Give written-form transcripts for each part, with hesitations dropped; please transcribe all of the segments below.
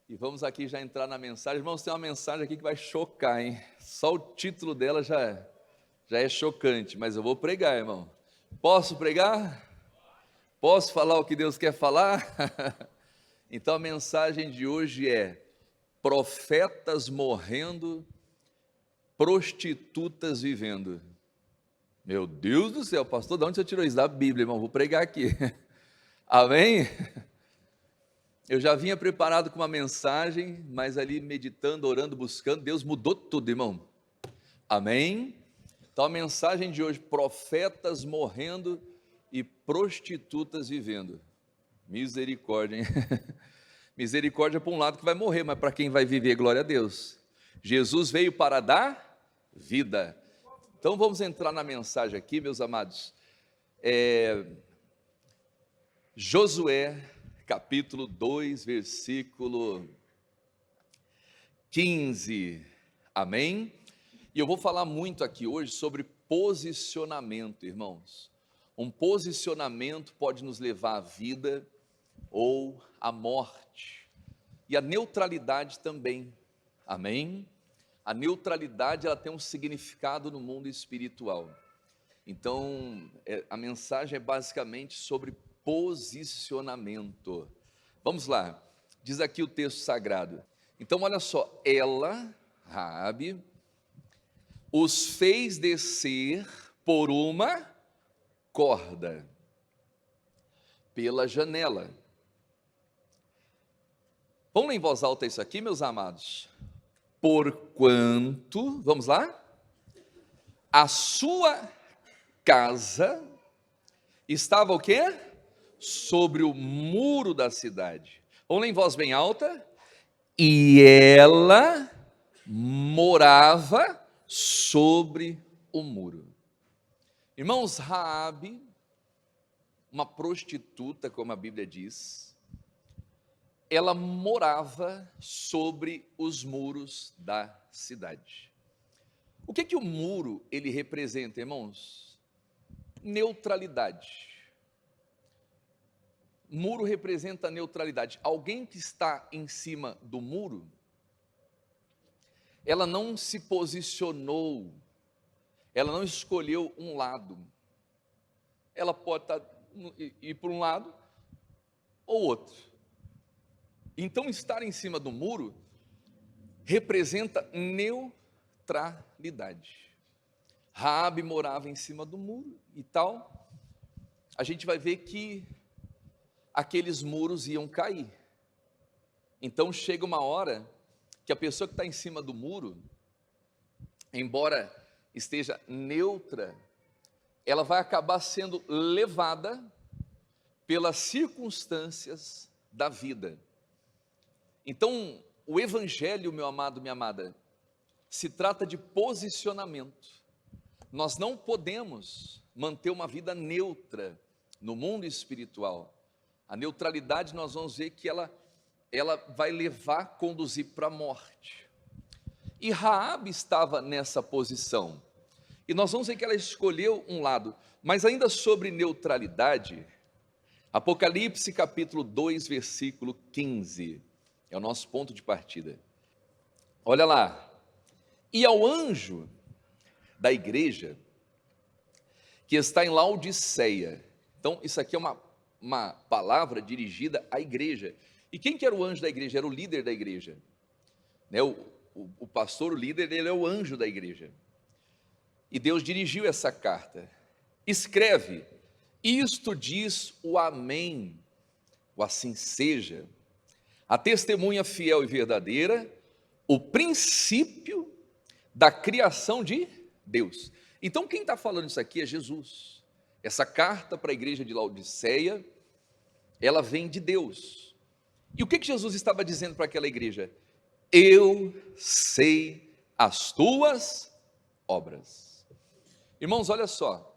E vamos aqui já entrar na mensagem. Irmãos, tem uma mensagem aqui que vai chocar, hein? Só o título dela já é chocante, mas eu vou pregar, irmão. Posso pregar? Posso falar o que Deus quer falar? Então a mensagem de hoje é: profetas morrendo, prostitutas vivendo. Meu Deus do céu, pastor, de onde você tirou isso? Da Bíblia, irmão, vou pregar aqui. Amém? Eu já vinha preparado com uma mensagem, mas ali meditando, orando, buscando, Deus mudou tudo, irmão. Amém? Então a mensagem de hoje: profetas morrendo e prostitutas vivendo. Misericórdia, hein? Misericórdia para um lado que vai morrer, mas para quem vai viver, glória a Deus. Jesus veio para dar vida. Então vamos entrar na mensagem aqui, meus amados. Josué, capítulo 2, versículo 15, amém? E eu vou falar muito aqui hoje sobre posicionamento, irmãos. Um posicionamento pode nos levar à vida ou à morte, e a neutralidade também, amém? A neutralidade, ela tem um significado no mundo espiritual. Então, a mensagem é basicamente sobre posicionamento. Vamos lá, diz aqui o texto sagrado. Então, olha só, ela, Raabe, os fez descer por uma corda, pela janela. Vamos ler em voz alta isso aqui, meus amados? Porquanto, vamos lá? A sua casa estava o quê? Sobre o muro da cidade. Vamos ler em voz bem alta. E ela morava sobre o muro. Irmãos, Raabe, uma prostituta, como a Bíblia diz, ela morava sobre os muros da cidade. O que o muro ele representa, irmãos? Neutralidade. Muro representa neutralidade. Alguém que está em cima do muro, ela não se posicionou, ela não escolheu um lado. Ela pode ir para um lado ou outro. Então, estar em cima do muro representa neutralidade. Raabe morava em cima do muro e tal. A gente vai ver que aqueles muros iam cair. Então chega uma hora que a pessoa que está em cima do muro, embora esteja neutra, ela vai acabar sendo levada pelas circunstâncias da vida. Então, o evangelho, meu amado, minha amada, se trata de posicionamento. Nós não podemos manter uma vida neutra no mundo espiritual. A neutralidade, nós vamos ver que ela vai conduzir para a morte. E Raabe estava nessa posição. E nós vamos ver que ela escolheu um lado. Mas ainda sobre neutralidade, Apocalipse capítulo 2, versículo 15, é o nosso ponto de partida. Olha lá. E ao anjo da igreja que está em Laodiceia. Então, isso aqui é uma palavra dirigida à igreja. E quem que era o anjo da igreja? Era o líder da igreja, né? O pastor, o líder, ele é o anjo da igreja. E Deus dirigiu essa carta. Escreve: isto diz o amém, o assim seja, a testemunha fiel e verdadeira, o princípio da criação de Deus. Então quem está falando isso aqui é Jesus. Essa carta para a igreja de Laodiceia, ela vem de Deus. E o que Jesus estava dizendo para aquela igreja? Eu sei as tuas obras. Irmãos, olha só.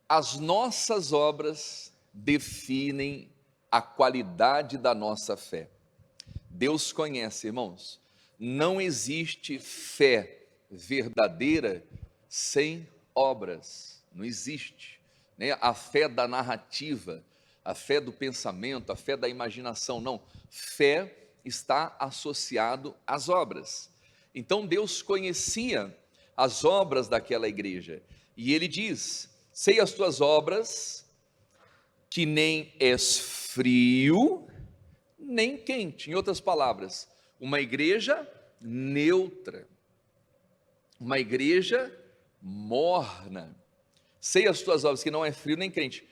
As nossas obras definem a qualidade da nossa fé. Deus conhece, irmãos. Não existe fé verdadeira sem obras. Não existe, né? A fé da narrativa, a fé do pensamento, a fé da imaginação, não. Fé está associado às obras. Então Deus conhecia as obras daquela igreja, e ele diz: sei as tuas obras, que nem és frio, nem quente. Em outras palavras, uma igreja neutra, uma igreja morna. Sei as tuas obras, que não é frio nem quente.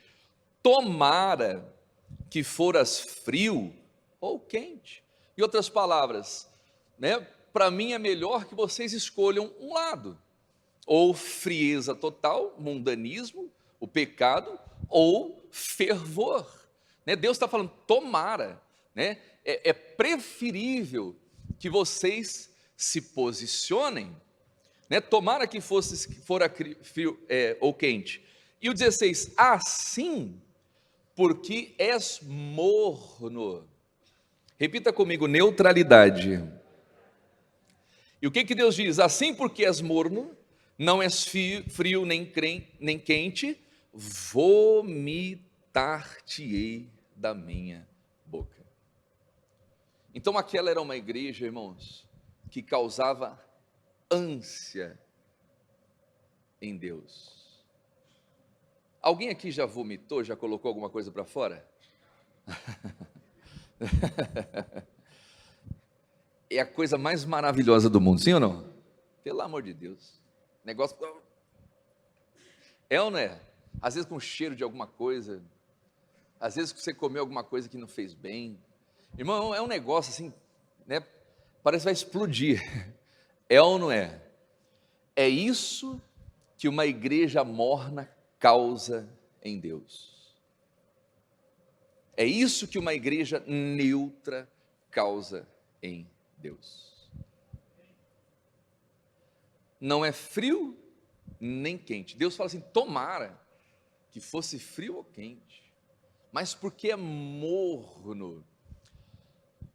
Tomara que foras frio ou quente. Em outras palavras, né, para mim é melhor que vocês escolham um lado, ou frieza total, mundanismo, o pecado, ou fervor, né? Deus está falando, tomara, né? É preferível que vocês se posicionem, né? Tomara que fora frio ou quente. E o 16, assim, porque és morno. Repita comigo, neutralidade. E o que Deus diz? Assim, porque és morno, não és frio nem quente, vomitar-te-ei da minha boca. Então aquela era uma igreja, irmãos, que causava ânsia em Deus. Alguém aqui já vomitou, já colocou alguma coisa para fora? É a coisa mais maravilhosa do mundo, sim ou não? Pelo amor de Deus. Negócio. É ou não é? Às vezes com cheiro de alguma coisa, às vezes você comeu alguma coisa que não fez bem. Irmão, é um negócio assim, né? Parece que vai explodir. É ou não é? É isso que uma igreja morna causa em Deus. É isso que uma igreja neutra causa em Deus. Não é frio nem quente. Deus fala assim, tomara que fosse frio ou quente, mas porque é morno,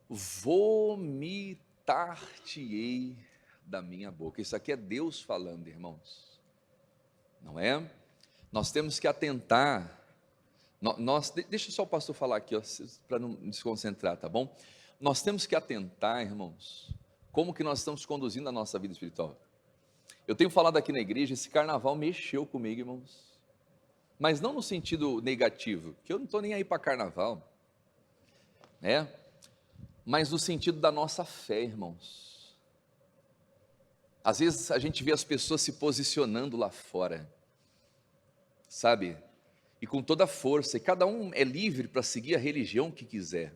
vomitar-te-ei da minha boca. Isso aqui é Deus falando, irmãos, não é? Nós temos que atentar. Deixa só o pastor falar aqui, para não desconcentrar, tá bom? Nós temos que atentar, irmãos, como que nós estamos conduzindo a nossa vida espiritual. Eu tenho falado aqui na igreja, esse carnaval mexeu comigo, irmãos, mas não no sentido negativo, que eu não estou nem aí para carnaval, né? Mas no sentido da nossa fé, irmãos. Às vezes a gente vê as pessoas se posicionando lá fora, sabe? E com toda a força, e cada um é livre para seguir a religião que quiser,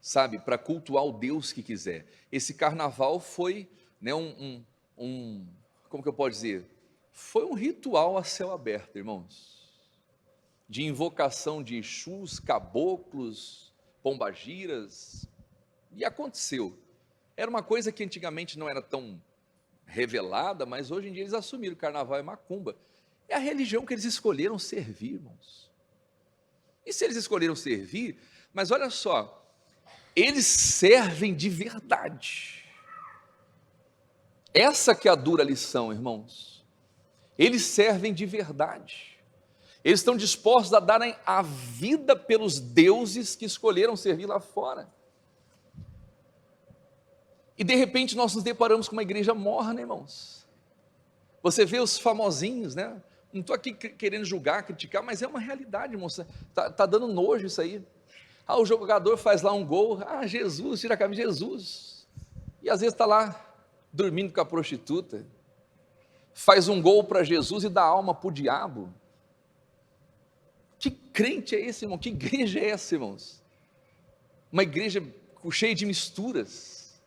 sabe? Para cultuar o Deus que quiser. Esse carnaval foi, né, como que eu posso dizer? Foi um ritual a céu aberto, irmãos, de invocação de Exus, caboclos, pombagiras, e aconteceu. Era uma coisa que antigamente não era tão revelada, mas hoje em dia eles assumiram, o carnaval é macumba. É a religião que eles escolheram servir, irmãos. E se eles escolheram servir, mas olha só, eles servem de verdade. Essa que é a dura lição, irmãos. Eles servem de verdade. Eles estão dispostos a darem a vida pelos deuses que escolheram servir lá fora. E de repente nós nos deparamos com uma igreja morna, irmãos. Você vê os famosinhos, né? Não estou aqui querendo julgar, criticar, mas é uma realidade, irmão. Tá dando nojo isso aí. O jogador faz lá um gol, Jesus, tira a camisa, Jesus. E às vezes está lá dormindo com a prostituta. Faz um gol para Jesus e dá alma para o diabo. Que crente é esse, irmão? Que igreja é essa, irmãos? Uma igreja cheia de misturas.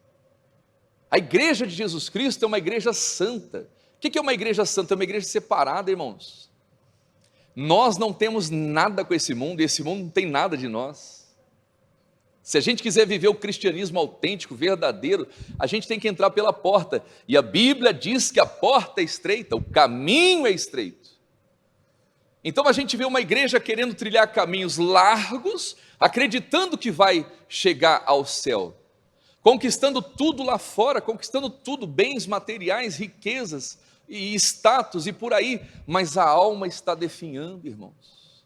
A igreja de Jesus Cristo é uma igreja santa. O que é uma igreja santa? É uma igreja separada, irmãos. Nós não temos nada com esse mundo, e esse mundo não tem nada de nós. Se a gente quiser viver o cristianismo autêntico, verdadeiro, a gente tem que entrar pela porta, e a Bíblia diz que a porta é estreita, o caminho é estreito. Então a gente vê uma igreja querendo trilhar caminhos largos, acreditando que vai chegar ao céu, conquistando tudo lá fora, conquistando tudo, bens materiais, riquezas e status e por aí, mas a alma está definhando, irmãos.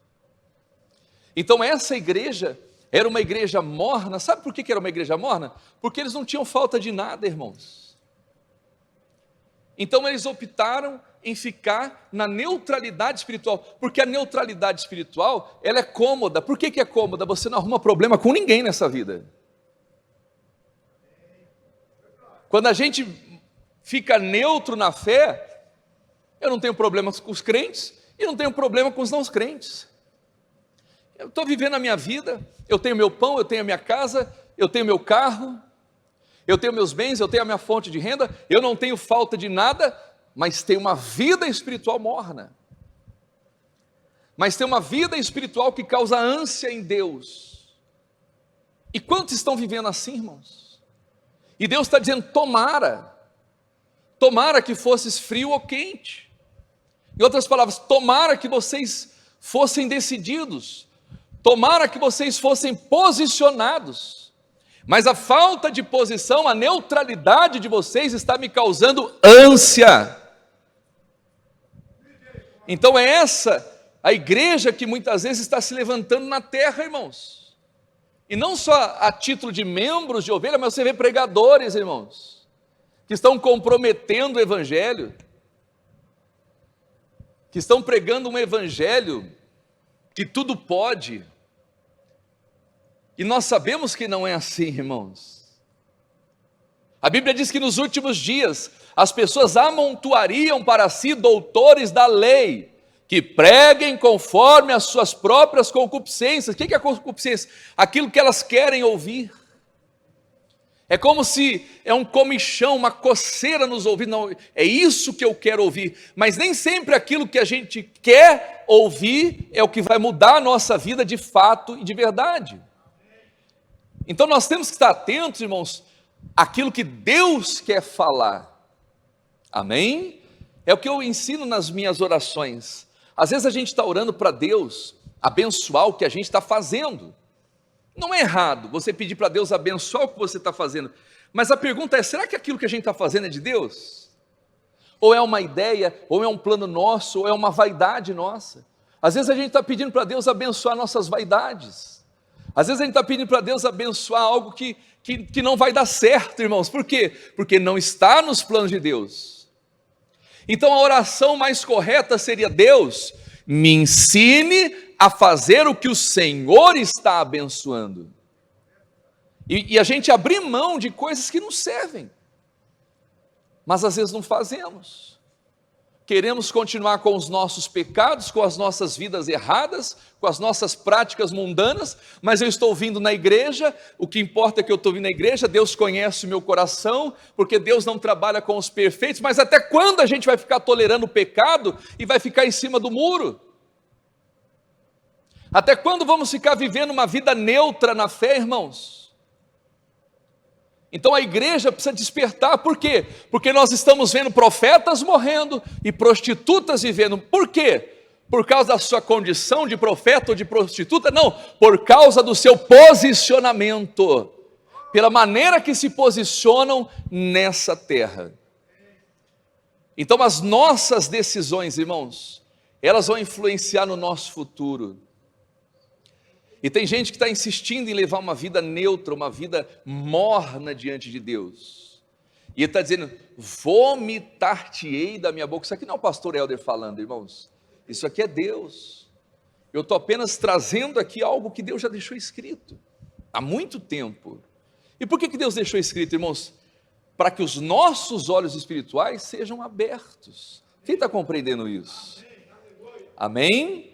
Então essa igreja Era uma igreja morna. Sabe por que era uma igreja morna? Porque eles não tinham falta de nada, irmãos. Então eles optaram em ficar na neutralidade espiritual, porque a neutralidade espiritual, ela é cômoda. Por que é cômoda? Você não arruma problema com ninguém nessa vida. Quando a gente fica neutro na fé, eu não tenho problemas com os crentes e não tenho problema com os não crentes. Eu estou vivendo a minha vida, eu tenho meu pão, eu tenho a minha casa, eu tenho meu carro, eu tenho meus bens, eu tenho a minha fonte de renda, eu não tenho falta de nada, mas tenho uma vida espiritual morna. Mas tenho uma vida espiritual que causa ânsia em Deus. E quantos estão vivendo assim, irmãos? E Deus está dizendo, tomara que fosses frio ou quente. Em outras palavras, tomara que vocês fossem decididos, tomara que vocês fossem posicionados, mas a falta de posição, a neutralidade de vocês está me causando ânsia. Então é essa a igreja que muitas vezes está se levantando na terra, irmãos, e não só a título de membros de ovelha, mas você vê pregadores, irmãos, que estão comprometendo o evangelho, que estão pregando um evangelho que tudo pode, e nós sabemos que não é assim, irmãos. A Bíblia diz que nos últimos dias as pessoas amontoariam para si doutores da lei, que preguem conforme as suas próprias concupiscências. O que é concupiscência? Aquilo que elas querem ouvir. É como se é um comichão, uma coceira nos ouvidos. Não, é isso que eu quero ouvir. Mas nem sempre aquilo que a gente quer ouvir é o que vai mudar a nossa vida de fato e de verdade. Então nós temos que estar atentos, irmãos, àquilo que Deus quer falar. Amém? É o que eu ensino nas minhas orações. Às vezes a gente está orando para Deus abençoar o que a gente está fazendo. Não é errado você pedir para Deus abençoar o que você está fazendo, mas a pergunta é, será que aquilo que a gente está fazendo é de Deus? Ou é uma ideia, ou é um plano nosso, ou é uma vaidade nossa? Às vezes a gente está pedindo para Deus abençoar nossas vaidades. Às vezes a gente está pedindo para Deus abençoar algo que não vai dar certo, irmãos. Por quê? Porque não está nos planos de Deus. Então a oração mais correta seria: Deus, me ensine a fazer o que o Senhor está abençoando. E a gente abrir mão de coisas que nos servem, mas às vezes não fazemos. Queremos continuar com os nossos pecados, com as nossas vidas erradas, com as nossas práticas mundanas, mas eu estou vindo na igreja, o que importa é que eu estou vindo na igreja, Deus conhece o meu coração, porque Deus não trabalha com os perfeitos. Mas até quando a gente vai ficar tolerando o pecado e vai ficar em cima do muro? Até quando vamos ficar vivendo uma vida neutra na fé, irmãos? Então a igreja precisa despertar. Por quê? Porque nós estamos vendo profetas morrendo e prostitutas vivendo. Por quê? Por causa da sua condição de profeta ou de prostituta? Não, por causa do seu posicionamento, pela maneira que se posicionam nessa terra. Então as nossas decisões, irmãos, elas vão influenciar no nosso futuro. E tem gente que está insistindo em levar uma vida neutra, uma vida morna diante de Deus. E ele está dizendo, vomitar-te-ei da minha boca. Isso aqui não é o pastor Helder falando, irmãos. Isso aqui é Deus. Eu estou apenas trazendo aqui algo que Deus já deixou escrito há muito tempo. E por que Deus deixou escrito, irmãos? Para que os nossos olhos espirituais sejam abertos. Quem está compreendendo isso? Amém?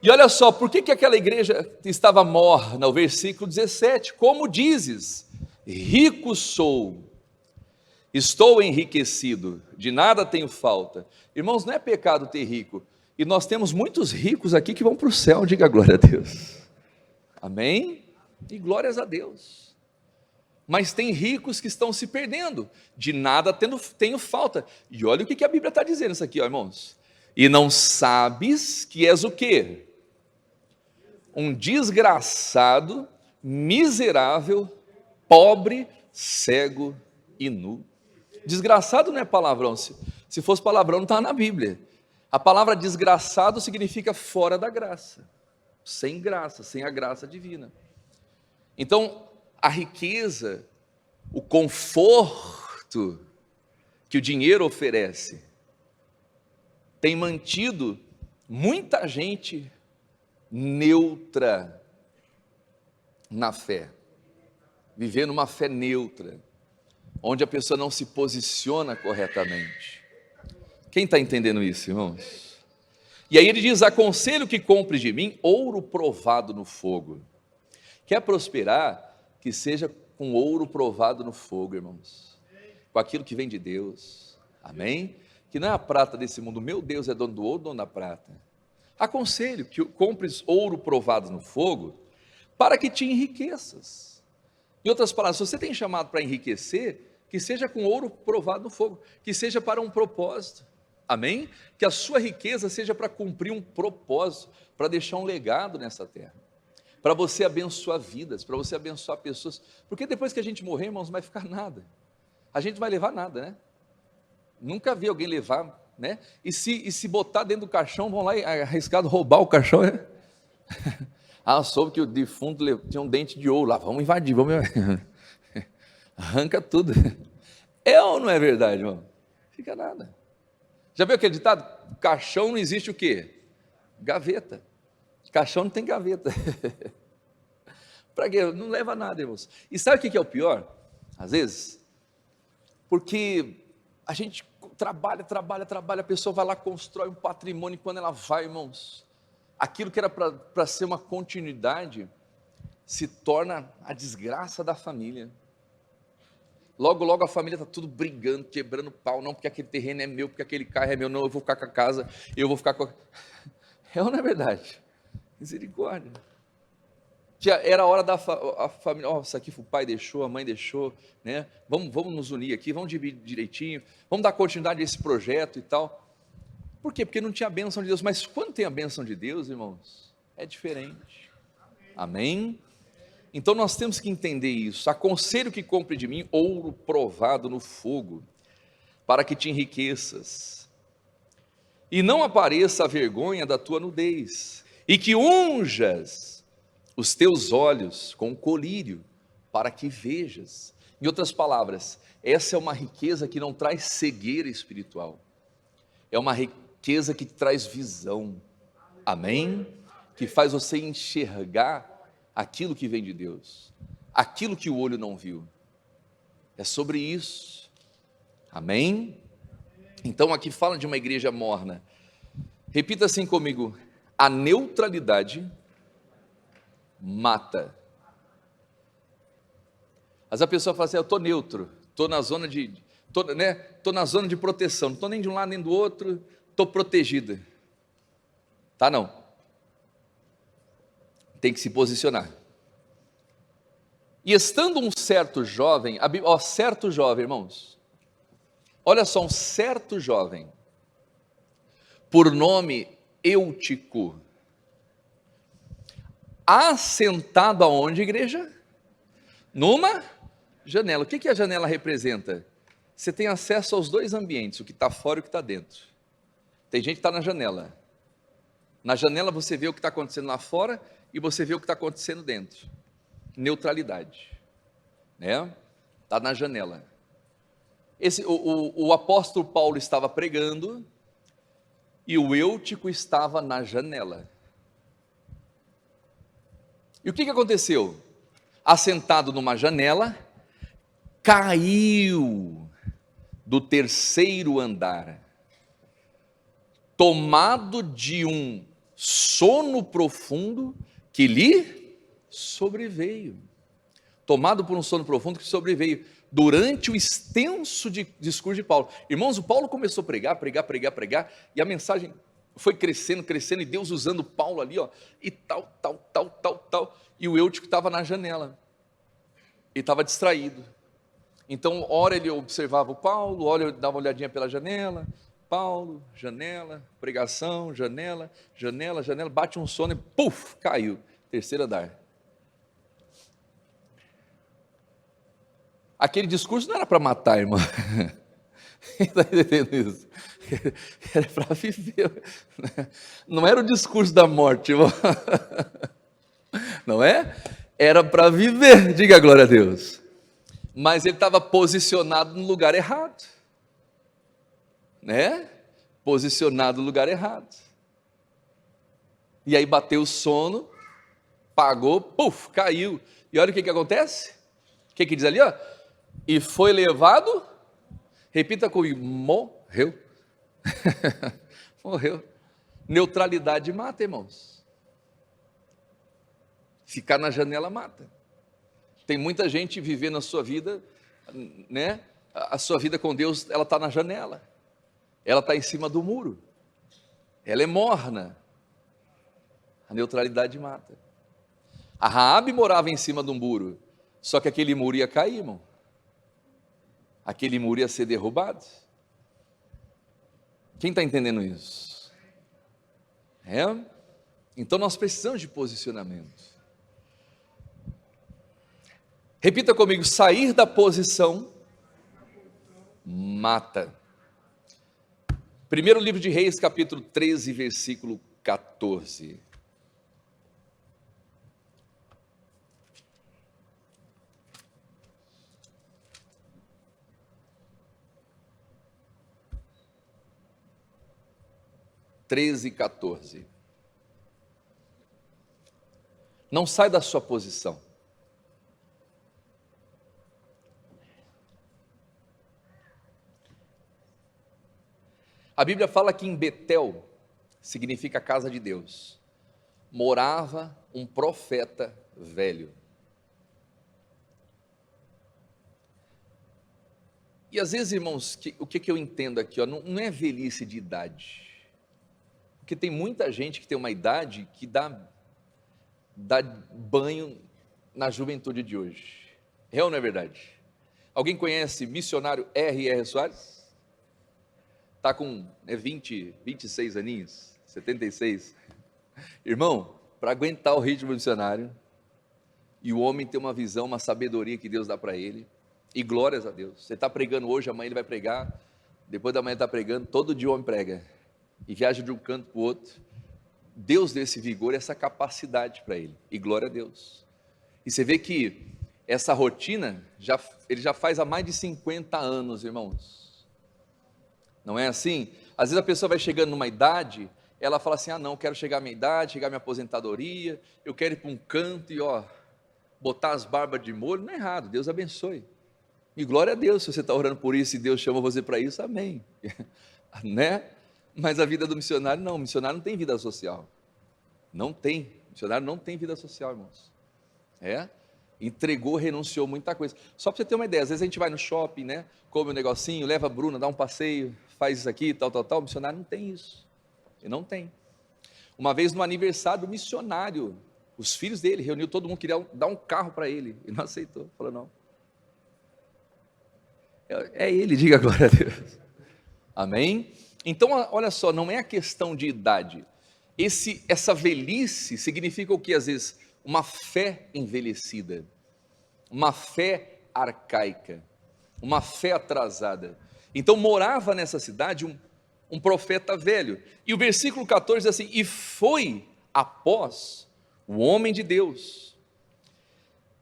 E olha só, por que aquela igreja estava morna? O versículo 17, como dizes, rico sou, estou enriquecido, de nada tenho falta. Irmãos, não é pecado ter rico, e nós temos muitos ricos aqui que vão para o céu, diga glória a Deus. Amém? E glórias a Deus. Mas tem ricos que estão se perdendo, de nada tenho falta. E olha o que a Bíblia está dizendo isso aqui, ó, irmãos. E não sabes que és o quê? Um desgraçado, miserável, pobre, cego e nu. Desgraçado não é palavrão. Se fosse palavrão, não estava na Bíblia. A palavra desgraçado significa fora da graça. sem graça, sem a graça divina. Então, a riqueza, o conforto que o dinheiro oferece, tem mantido muita gente neutra na fé, vivendo uma fé neutra, onde a pessoa não se posiciona corretamente. Quem está entendendo isso, irmãos? E aí ele diz: aconselho que compre de mim ouro provado no fogo. Quer prosperar? Que seja com ouro provado no fogo, irmãos, com aquilo que vem de Deus, amém? Que não é a prata desse mundo. Meu Deus é dono do ouro, dono da prata. Aconselho que compres ouro provado no fogo, para que te enriqueças. Em outras palavras, se você tem chamado para enriquecer, que seja com ouro provado no fogo, que seja para um propósito, amém? Que a sua riqueza seja para cumprir um propósito, para deixar um legado nessa terra, para você abençoar vidas, para você abençoar pessoas, porque depois que a gente morrer, irmãos, não vai ficar nada, a gente não vai levar nada, né? Nunca vi alguém levar, né? E se botar dentro do caixão, vão lá e arriscado roubar o caixão, né? Ah, soube que o defunto tinha um dente de ouro lá, vamos invadir, vamos arranca tudo. É ou não é verdade, irmão? Fica nada. Já viu aquele ditado? Caixão não existe o quê? Gaveta. Caixão não tem gaveta. Para quê? Não leva nada, irmãos. E sabe o que é o pior? Às vezes, porque a gente trabalha, a pessoa vai lá, constrói um patrimônio, e quando ela vai, irmãos, aquilo que era para ser uma continuidade, se torna a desgraça da família. Logo, logo a família está tudo brigando, quebrando pau, não porque aquele terreno é meu, porque aquele carro é meu, não, eu vou ficar com a casa, eu vou ficar com a... É ou não é verdade? Misericórdia. Era a hora da família, isso aqui o pai deixou, a mãe deixou, né? Vamos nos unir aqui, vamos dividir direitinho, vamos dar continuidade a esse projeto e tal. Por quê? Porque não tinha a bênção de Deus, mas quando tem a bênção de Deus, irmãos, é diferente. Amém? Então nós temos que entender isso. Aconselho que compre de mim ouro provado no fogo, para que te enriqueças, e não apareça a vergonha da tua nudez, e que unjas os teus olhos com colírio, para que vejas. Em outras palavras, essa é uma riqueza que não traz cegueira espiritual, é uma riqueza que traz visão, amém? Que faz você enxergar aquilo que vem de Deus, aquilo que o olho não viu, é sobre isso, amém? Então aqui fala de uma igreja morna. Repita assim comigo: a neutralidade mata. Mas a pessoa fala assim: eu estou neutro, estou na zona de, estou na zona de proteção, não estou nem de um lado nem do outro, estou protegida. Tá não, tem que se posicionar. E estando um certo jovem, certo jovem, irmãos, olha só, um certo jovem, por nome Eutico, assentado aonde, igreja? Numa janela. O que a janela representa? Você tem acesso aos dois ambientes, o que está fora e o que está dentro. Tem gente que está na janela. Na janela você vê o que está acontecendo lá fora e você vê o que está acontecendo dentro. Neutralidade, né? Está na janela. O apóstolo Paulo estava pregando e o Eutico estava na janela. E o que aconteceu? Assentado numa janela, caiu do terceiro andar, tomado de um sono profundo que lhe sobreveio. Tomado por um sono profundo que sobreveio durante o extenso discurso de Paulo. Irmãos, o Paulo começou a pregar, e a mensagem foi crescendo, e Deus usando Paulo ali, ó, e tal, e o Eutico estava na janela, ele estava distraído. Então, ora ele observava o Paulo, ora ele dava uma olhadinha pela janela, Paulo, janela, pregação, janela, bate um sono e puf, caiu, terceiro andar. Aquele discurso não era para matar, irmão. Está entendendo isso? Era para viver. Não era o discurso da morte, irmão. Não é? Era para viver, diga a glória a Deus. Mas ele estava posicionado no lugar errado, né? Posicionado no lugar errado. E aí bateu o sono, pagou, puf, caiu. E olha o que acontece? O que diz ali, ó? E foi levado, repita comigo, morreu. Morreu. Neutralidade mata, irmãos. Ficar na janela mata. Tem muita gente vivendo a sua vida, né? A sua vida com Deus, ela está na janela. Ela está em cima do muro. Ela é morna. A neutralidade mata. A Raabe morava em cima de um muro, só que aquele muro ia cair, irmão. Aquele muro ia ser derrubado. Quem está entendendo isso? Então nós precisamos de posicionamento. Repita comigo, sair da posição mata. Primeiro livro de Reis, capítulo 13, versículo 14. Treze, 14. Não sai da sua posição. A Bíblia fala que em Betel, significa casa de Deus, morava um profeta velho. E às vezes, irmãos, o que eu entendo aqui, não é velhice de idade, porque tem muita gente que tem uma idade que dá banho na juventude de hoje. É ou não é verdade? Alguém conhece missionário R.R. Soares? Está com 26 aninhos, 76. Irmão, para aguentar o ritmo missionário, e o homem ter uma visão, uma sabedoria que Deus dá para ele, e glórias a Deus. Você está pregando hoje, amanhã ele vai pregar, depois da manhã está pregando, todo dia o homem prega, e viaja de um canto para o outro. Deus deu esse vigor, essa capacidade para ele, e glória a Deus. E você vê que essa rotina, ele já faz há mais de 50 anos, irmãos. Não é assim? Às vezes a pessoa vai chegando numa idade, ela fala assim, não, quero chegar à minha idade, chegar à minha aposentadoria, eu quero ir para um canto e botar as barbas de molho. Não é errado, Deus abençoe. E glória a Deus, se você está orando por isso e Deus chama você para isso, amém. Né? Mas a vida do missionário não, o missionário não tem vida social. Não tem, o missionário não tem vida social, irmãos. Entregou, renunciou muita coisa. Só para você ter uma ideia, às vezes a gente vai no shopping, né? Come um negocinho, leva a Bruna, dá um passeio, faz isso aqui, tal. O missionário não tem isso. Ele não tem. Uma vez no aniversário do missionário, os filhos dele, reuniu todo mundo, queria dar um carro para ele. Ele não aceitou, falou não. É ele, diga glória a Deus. Amém? Então, olha só, não é a questão de idade. Essa velhice significa o que às vezes? Uma fé envelhecida, uma fé arcaica, uma fé atrasada. Então morava nessa cidade um profeta velho, e o versículo 14 diz assim, e foi após o homem de Deus,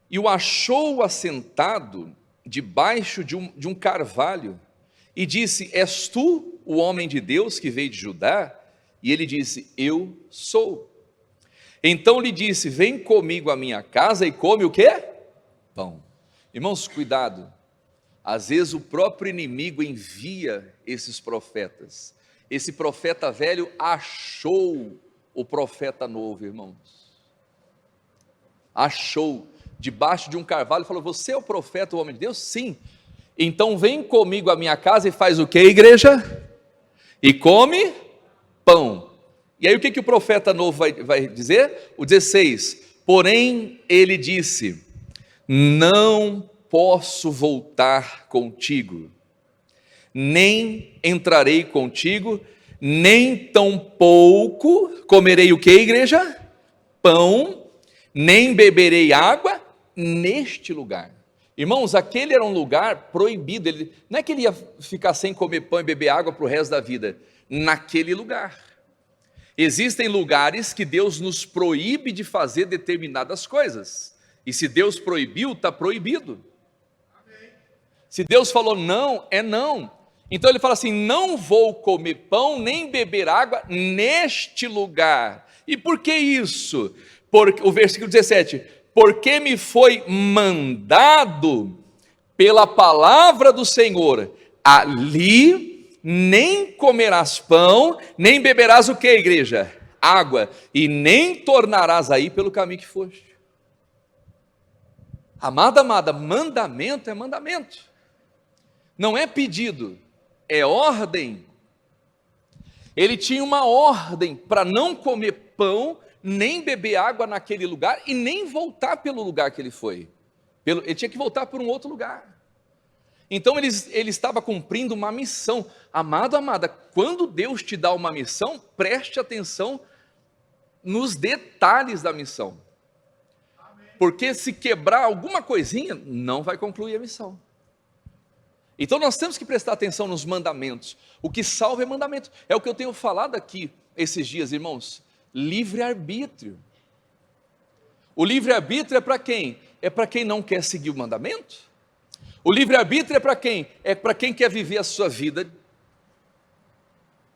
e o achou assentado debaixo de um carvalho, e disse, és tu o homem de Deus que veio de Judá? E ele disse, eu sou. Então lhe disse, vem comigo à minha casa e come o quê? Pão. Irmãos, cuidado, às vezes o próprio inimigo envia esses profetas. Esse profeta velho achou o profeta novo, irmãos. Achou, debaixo de um carvalho, falou, você é o profeta, o homem de Deus? Sim. Então vem comigo à minha casa e faz o quê, igreja? E come pão. E aí o que o profeta novo vai dizer? O 16, porém ele disse, não posso voltar contigo, nem entrarei contigo, nem tampouco comerei o que, igreja? Pão, nem beberei água neste lugar. Irmãos, aquele era um lugar proibido. Não é que ele ia ficar sem comer pão e beber água para o resto da vida. Naquele lugar. Existem lugares que Deus nos proíbe de fazer determinadas coisas. E se Deus proibiu, está proibido. Se Deus falou não, é não. Então ele fala assim: não vou comer pão nem beber água neste lugar. E por que isso? O versículo 17: porque me foi mandado pela palavra do Senhor, ali nem comerás pão, nem beberás o que, igreja? Água, e nem tornarás aí pelo caminho que foste. Amada, mandamento é mandamento. Não é pedido, é ordem. Ele tinha uma ordem para não comer pão, nem beber água naquele lugar e nem voltar pelo lugar que ele foi. Ele tinha que voltar por um outro lugar. Então ele estava cumprindo uma missão. Amado, amada, quando Deus te dá uma missão, preste atenção nos detalhes da missão. Porque se quebrar alguma coisinha, não vai concluir a missão. Então nós temos que prestar atenção nos mandamentos. O que salva é mandamento. É o que eu tenho falado aqui esses dias, irmãos. Livre-arbítrio. O livre-arbítrio é para quem? É para quem não quer seguir o mandamento. O livre-arbítrio é para quem? É para quem quer viver a sua vida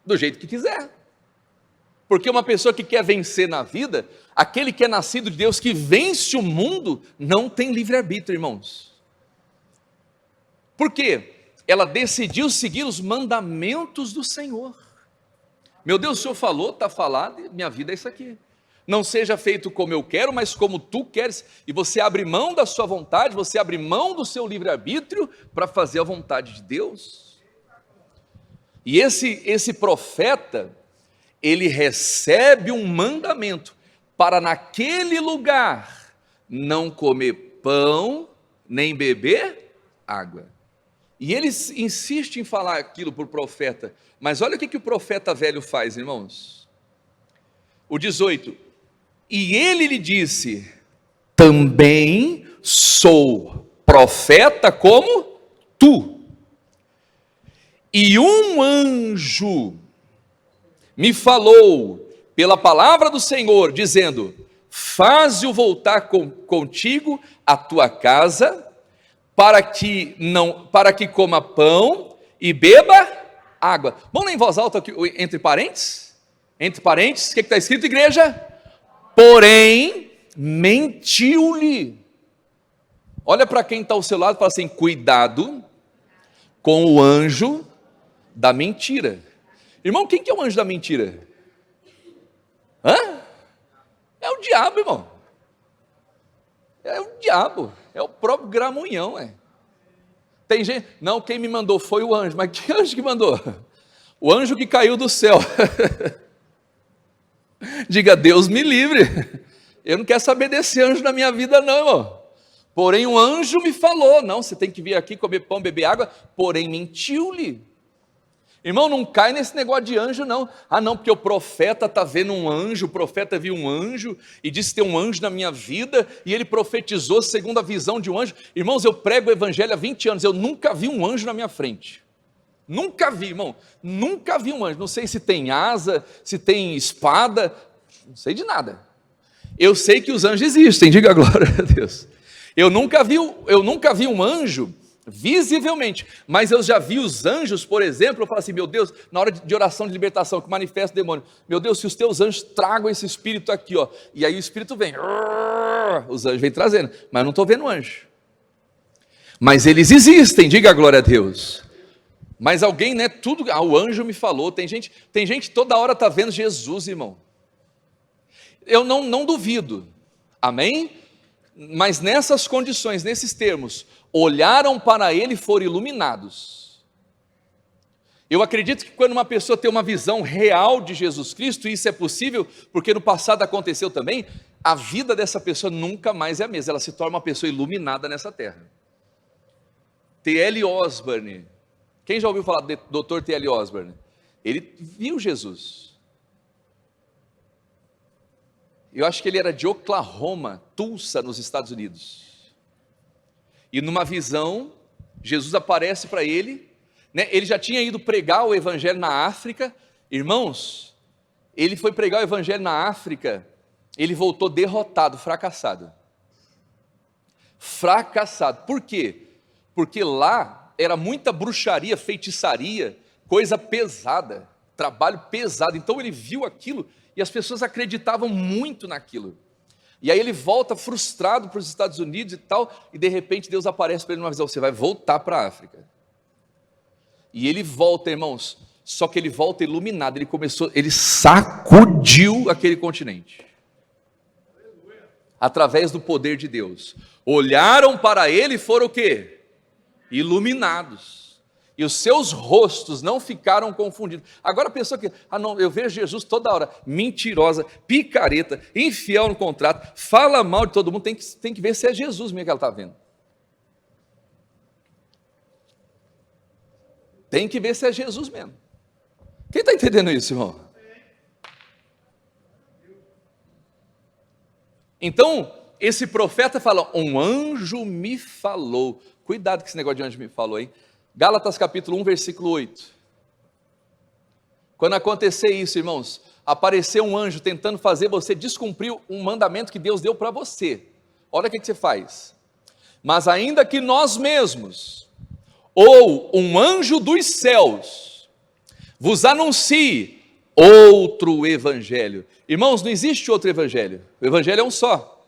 do jeito que quiser. Porque uma pessoa que quer vencer na vida, aquele que é nascido de Deus, que vence o mundo, não tem livre-arbítrio, irmãos. Por quê? Ela decidiu seguir os mandamentos do Senhor. Meu Deus, o Senhor falou, está falado, minha vida é isso aqui. Não seja feito como eu quero, mas como tu queres. E você abre mão da sua vontade, você abre mão do seu livre-arbítrio para fazer a vontade de Deus. E esse profeta, ele recebe um mandamento para naquele lugar não comer pão, nem beber água. E ele insiste em falar aquilo para o profeta, mas olha o que o profeta velho faz, irmãos. O 18, e ele lhe disse, também sou profeta como tu, e um anjo me falou pela palavra do Senhor, dizendo, faze-o voltar contigo à tua casa, para que coma pão e beba água. Vamos ler em voz alta aqui, entre parênteses? Entre parênteses, o que está escrito, igreja? Porém, mentiu-lhe. Olha para quem está ao seu lado e fala assim, cuidado com o anjo da mentira. Irmão, quem que é o anjo da mentira? É o diabo, irmão. É o diabo, é o próprio gramunhão, Tem gente, não, quem me mandou foi o anjo, mas que anjo que mandou? O anjo que caiu do céu. Diga, Deus me livre, eu não quero saber desse anjo na minha vida não, irmão. Porém um anjo me falou, não, você tem que vir aqui comer pão, beber água, porém mentiu-lhe. Irmão, não cai nesse negócio de anjo não. Não, porque o profeta está vendo um anjo, o profeta viu um anjo e disse que tem um anjo na minha vida e ele profetizou segundo a visão de um anjo. Irmãos, eu prego o evangelho há 20 anos, eu nunca vi um anjo na minha frente. Nunca vi, irmão, nunca vi um anjo. Não sei se tem asa, se tem espada, não sei de nada. Eu sei que os anjos existem, diga a glória a Deus. Eu nunca vi um anjo visivelmente, mas eu já vi os anjos, por exemplo, eu falo assim, meu Deus, na hora de oração de libertação, que manifesta o demônio, meu Deus, se os teus anjos tragam esse espírito aqui, e aí o espírito vem, os anjos vêm trazendo, mas eu não estou vendo anjo, mas eles existem, diga a glória a Deus. Mas alguém, o anjo me falou, tem gente toda hora está vendo Jesus, irmão, eu não duvido, amém? Mas nessas condições, nesses termos, olharam para ele e foram iluminados. Eu acredito que quando uma pessoa tem uma visão real de Jesus Cristo, e isso é possível, porque no passado aconteceu também, a vida dessa pessoa nunca mais é a mesma, ela se torna uma pessoa iluminada nessa terra. T.L. Osborne, quem já ouviu falar do Dr. T.L. Osborne? Ele viu Jesus. Eu acho que ele era de Oklahoma, Tulsa, nos Estados Unidos. E numa visão, Jesus aparece para ele, né? Ele já tinha ido pregar o evangelho na África. Irmãos, ele foi pregar o evangelho na África, ele voltou derrotado, fracassado. Fracassado. Por quê? Porque lá era muita bruxaria, feitiçaria, coisa pesada, trabalho pesado. Então ele viu aquilo e as pessoas acreditavam muito naquilo. E aí ele volta frustrado para os Estados Unidos e tal, e de repente Deus aparece para ele numa visão: você vai voltar para a África. E ele volta, irmãos, só que ele volta iluminado. Ele sacudiu aquele continente, através do poder de Deus. Olharam para ele e foram o quê? Iluminados. E os seus rostos não ficaram confundidos. Agora a pessoa que, não, eu vejo Jesus toda hora, mentirosa, picareta, infiel no contrato, fala mal de todo mundo, tem que ver se é Jesus mesmo que ela está vendo. Tem que ver se é Jesus mesmo. Quem está entendendo isso, irmão? Então, esse profeta fala: um anjo me falou. Cuidado com esse negócio de anjo me falou, hein? Gálatas capítulo 1, versículo 8. Quando acontecer isso, irmãos, aparecer um anjo tentando fazer você descumprir um mandamento que Deus deu para você, olha o que você faz: mas ainda que nós mesmos, ou um anjo dos céus, vos anuncie outro evangelho. Irmãos, não existe outro evangelho, o evangelho é um só.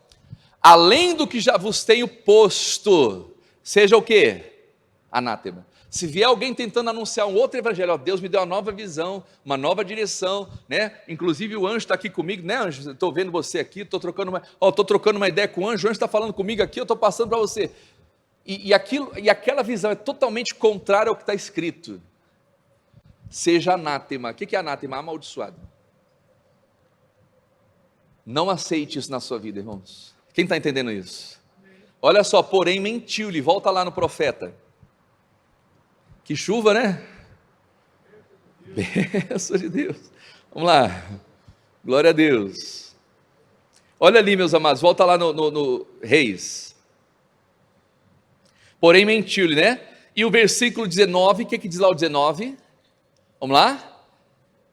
Além do que já vos tenho posto, seja o quê? Anátema. Se vier alguém tentando anunciar um outro evangelho, ó, Deus me deu uma nova visão, uma nova direção, né? Inclusive o anjo está aqui comigo, né, anjo? Estou vendo você aqui, estou trocando uma ideia com o anjo está falando comigo aqui, eu estou passando para você. E aquela visão é totalmente contrária ao que está escrito. Seja anátema. O que é anátema? Amaldiçoado. Não aceite isso na sua vida, irmãos. Quem está entendendo isso? Olha só, porém mentiu-lhe. Volta lá no profeta. Que chuva, né? Bênção de Deus. Vamos lá. Glória a Deus. Olha ali, meus amados. Volta lá no Reis. Porém mentiu-lhe, né? E o versículo 19, o que diz lá o 19? Vamos lá?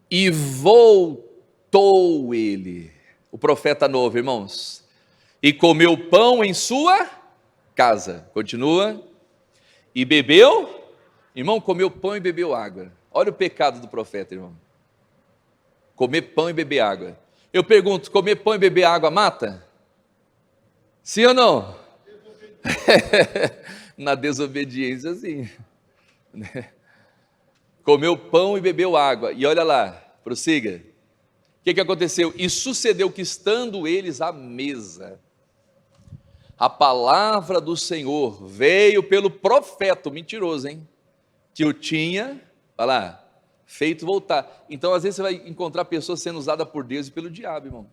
E voltou ele, o profeta novo, irmãos, e comeu pão em sua casa. Continua. E bebeu. Irmão, comeu pão e bebeu água. Olha o pecado do profeta, irmão. Comer pão e beber água. Eu pergunto, comer pão e beber água mata? Sim ou não? Na desobediência, sim. Comeu pão e bebeu água. E olha lá, prossiga. O que aconteceu? E sucedeu que, estando eles à mesa, a palavra do Senhor veio pelo profeta, o mentiroso, hein? Que o tinha, olha lá, feito voltar. Então, às vezes você vai encontrar pessoas sendo usadas por Deus e pelo diabo, irmão.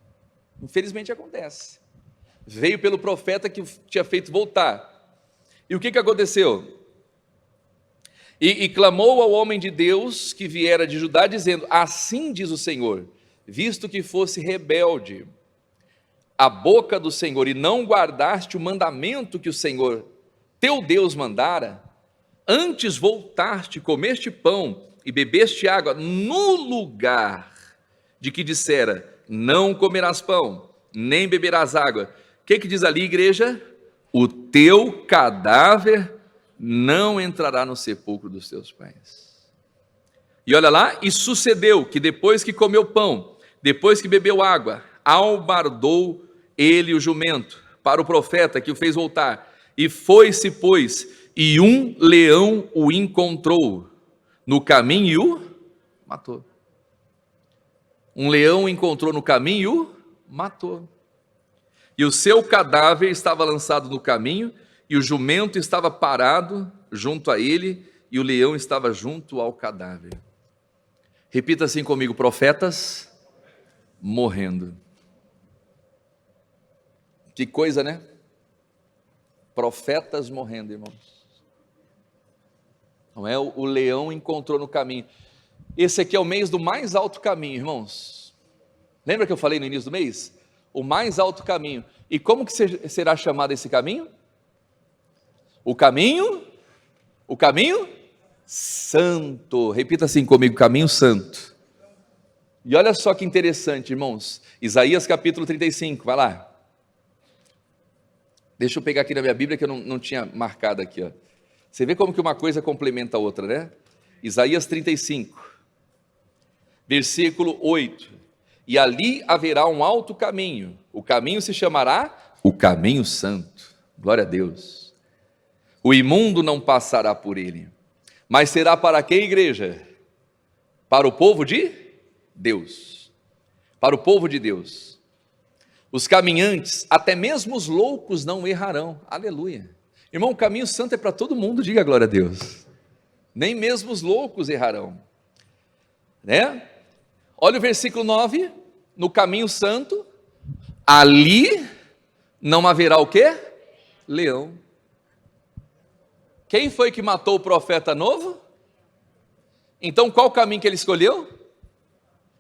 Infelizmente acontece. Veio pelo profeta que tinha feito voltar. E o que aconteceu? E clamou ao homem de Deus que viera de Judá, dizendo: assim diz o Senhor, visto que fosse rebelde a boca do Senhor, e não guardaste o mandamento que o Senhor teu Deus mandara, antes voltaste, comeste pão e bebeste água no lugar de que dissera: não comerás pão, nem beberás água. O que diz ali, igreja? O teu cadáver não entrará no sepulcro dos teus pais. E olha lá, e sucedeu que depois que comeu pão, depois que bebeu água, albardou ele o jumento para o profeta que o fez voltar, e foi-se, pois, e um leão o encontrou no caminho e o matou. Um leão o encontrou no caminho e o matou. E o seu cadáver estava lançado no caminho, e o jumento estava parado junto a ele, e o leão estava junto ao cadáver. Repita assim comigo: profetas morrendo. Que coisa, né? Profetas morrendo, irmãos. Não é? O leão encontrou no caminho. Esse aqui é o mês do mais alto caminho, irmãos. Lembra que eu falei no início do mês? O mais alto caminho. E como que será chamado esse caminho? O caminho santo. Repita assim comigo, caminho santo. E olha só que interessante, irmãos. Isaías capítulo 35, vai lá. Deixa eu pegar aqui na minha Bíblia que eu não tinha marcado aqui, ó. Você vê como que uma coisa complementa a outra, né? Isaías 35, versículo 8. E ali haverá um alto caminho, o caminho se chamará o caminho santo. Glória a Deus. O imundo não passará por ele, mas será para que igreja? Para o povo de Deus. Para o povo de Deus. Os caminhantes, até mesmo os loucos não errarão. Aleluia. Irmão, o caminho santo é para todo mundo, diga glória a Deus. Nem mesmo os loucos errarão. Né? Olha o versículo 9. No caminho santo, ali não haverá o quê? Leão. Quem foi que matou o profeta novo? Então qual caminho que ele escolheu?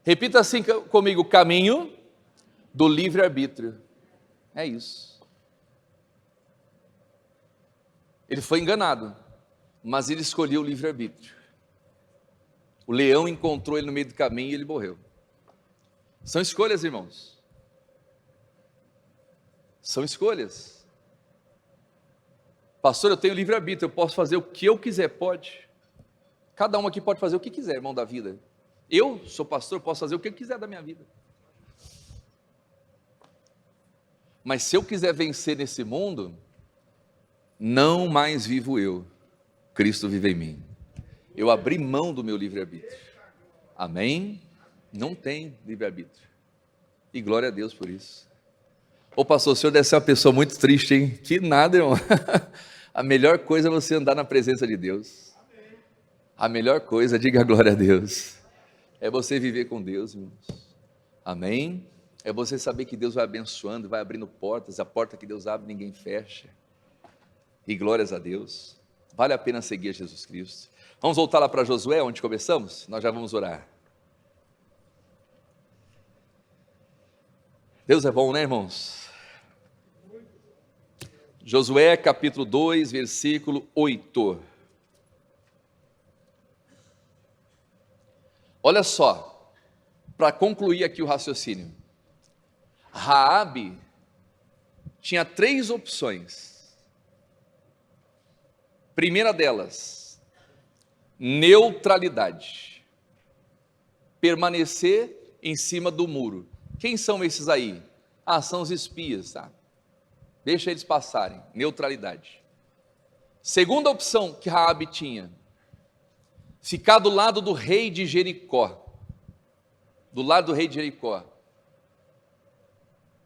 Repita assim comigo, caminho do livre-arbítrio. É isso. Ele foi enganado, mas ele escolheu o livre-arbítrio. O leão encontrou ele no meio do caminho e ele morreu. São escolhas, irmãos. São escolhas. Pastor, eu tenho livre-arbítrio, eu posso fazer o que eu quiser, pode. Cada um aqui pode fazer o que quiser, irmão da vida. Eu sou pastor, posso fazer o que eu quiser da minha vida. Mas se eu quiser vencer nesse mundo, não mais vivo eu, Cristo vive em mim. Eu abri mão do meu livre-arbítrio. Amém? Não tem livre-arbítrio. E glória a Deus por isso. Ô pastor, o senhor deve ser uma pessoa muito triste, hein? Que nada, irmão. A melhor coisa é você andar na presença de Deus. A melhor coisa, diga glória a Deus, é você viver com Deus, irmãos. Amém? É você saber que Deus vai abençoando, vai abrindo portas, a porta que Deus abre ninguém fecha. E glórias a Deus. Vale a pena seguir a Jesus Cristo. Vamos voltar lá para Josué, onde começamos? Nós já vamos orar. Deus é bom, né, irmãos? Josué capítulo 2, versículo 8. Olha só, para concluir aqui o raciocínio. Raabe tinha 3 opções. Primeira delas, neutralidade. Permanecer em cima do muro. Quem são esses aí? São os espias, tá? Deixa eles passarem, neutralidade. Segunda opção que Raabe tinha, ficar do lado do rei de Jericó. Do lado do rei de Jericó.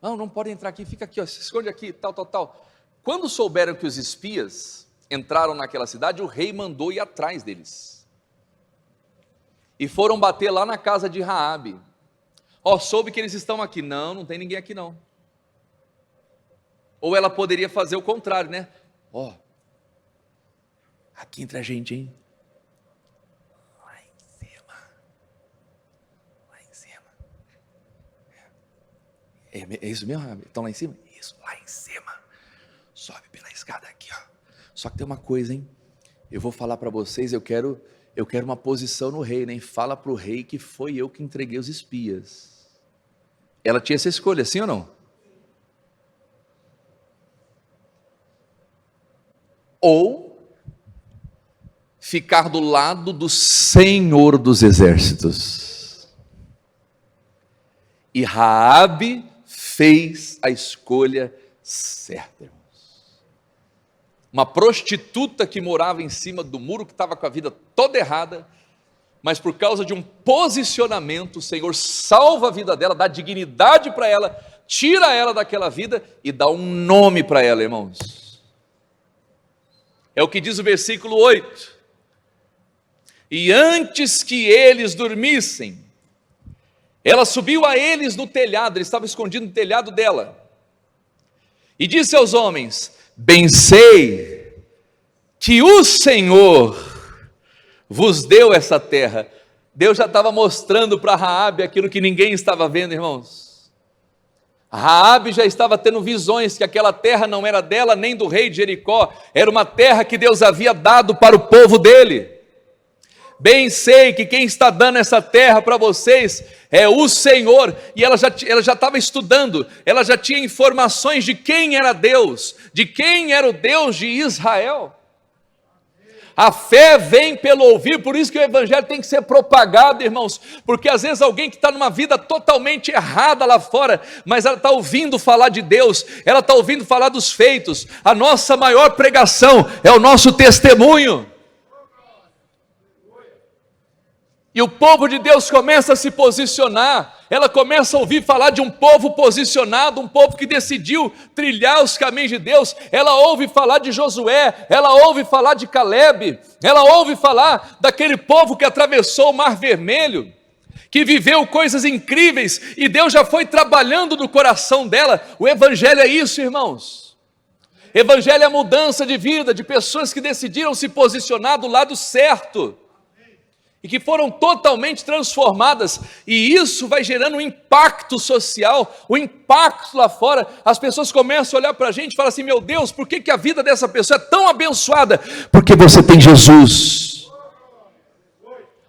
Não pode entrar aqui, fica aqui, ó, se esconde aqui, tal. Quando souberam que os espias entraram naquela cidade, o rei mandou ir atrás deles. E foram bater lá na casa de Raabe. Soube que eles estão aqui. Não tem ninguém aqui não. Ou ela poderia fazer o contrário, né? Aqui entre a gente, hein? Lá em cima. É isso mesmo, Raabe? Estão lá em cima? Isso, lá em cima. Sobe pela escada aqui, ó. Só que tem uma coisa, hein? Eu vou falar para vocês, eu quero uma posição no rei, né? Fala para o rei que foi eu que entreguei os espias. Ela tinha essa escolha, sim ou não? Ou ficar do lado do Senhor dos Exércitos. E Raabe fez a escolha certa, irmãos. Uma prostituta que morava em cima do muro, que estava com a vida toda errada, mas por causa de um posicionamento, o Senhor salva a vida dela, dá dignidade para ela, tira ela daquela vida e dá um nome para ela, irmãos. É o que diz o versículo 8. E antes que eles dormissem, ela subiu a eles no telhado, ele estava escondido no telhado dela, e disse aos homens: bem sei que o Senhor vos deu essa terra. Deus já estava mostrando para Raabe aquilo que ninguém estava vendo, irmãos. Raabe já estava tendo visões que aquela terra não era dela nem do rei de Jericó, era uma terra que Deus havia dado para o povo dele. Bem sei que quem está dando essa terra para vocês é o Senhor, e ela já estava estudando, ela já tinha informações de quem era Deus, de quem era o Deus de Israel. A fé vem pelo ouvir, por isso que o evangelho tem que ser propagado, irmãos, porque às vezes alguém que está numa vida totalmente errada lá fora, mas ela está ouvindo falar de Deus, ela está ouvindo falar dos feitos. A nossa maior pregação é o nosso testemunho. E o povo de Deus começa a se posicionar, ela começa a ouvir falar de um povo posicionado, um povo que decidiu trilhar os caminhos de Deus. Ela ouve falar de Josué, ela ouve falar de Calebe, ela ouve falar daquele povo que atravessou o Mar Vermelho, que viveu coisas incríveis, e Deus já foi trabalhando no coração dela. O evangelho é isso, irmãos. Evangelho é a mudança de vida, de pessoas que decidiram se posicionar do lado certo, e que foram totalmente transformadas, e isso vai gerando um impacto social, um impacto lá fora. As pessoas começam a olhar para a gente e falam assim: meu Deus, por que a vida dessa pessoa é tão abençoada? Porque você tem Jesus,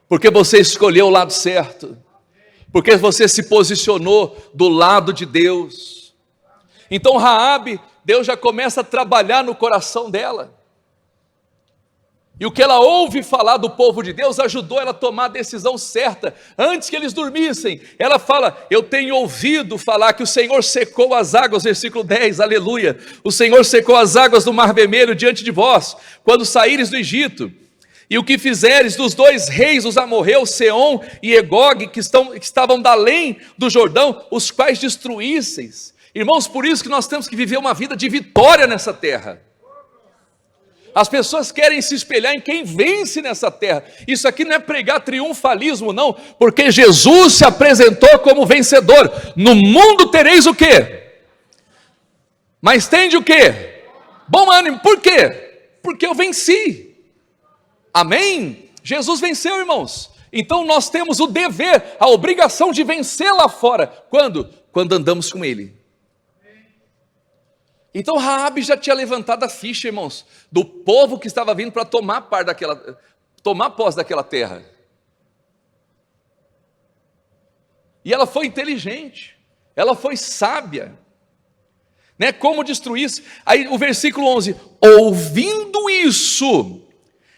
porque você escolheu o lado certo, porque você se posicionou do lado de Deus. Então Raabe, Deus já começa a trabalhar no coração dela, e o que ela ouve falar do povo de Deus ajudou ela a tomar a decisão certa. Antes que eles dormissem, ela fala: eu tenho ouvido falar que o Senhor secou as águas, versículo 10, aleluia. O Senhor secou as águas do Mar Vermelho diante de vós, quando saíres do Egito. E o que fizeres dos dois reis, os amorreus, Seom e Egog, que estavam da além do Jordão, os quais destruísseis. Irmãos, por isso que nós temos que viver uma vida de vitória nessa terra. As pessoas querem se espelhar em quem vence nessa terra. Isso aqui não é pregar triunfalismo, não, porque Jesus se apresentou como vencedor. No mundo tereis o quê? Mas tende o quê? Bom ânimo. Por quê? Porque eu venci. Amém? Jesus venceu, irmãos. Então nós temos o dever, a obrigação de vencer lá fora. Quando? Quando andamos com Ele. Então Raabe já tinha levantado a ficha, irmãos, do povo que estava vindo para tomar posse daquela terra. E ela foi inteligente, ela foi sábia, né? Como destruir isso? Aí o versículo 11: ouvindo isso,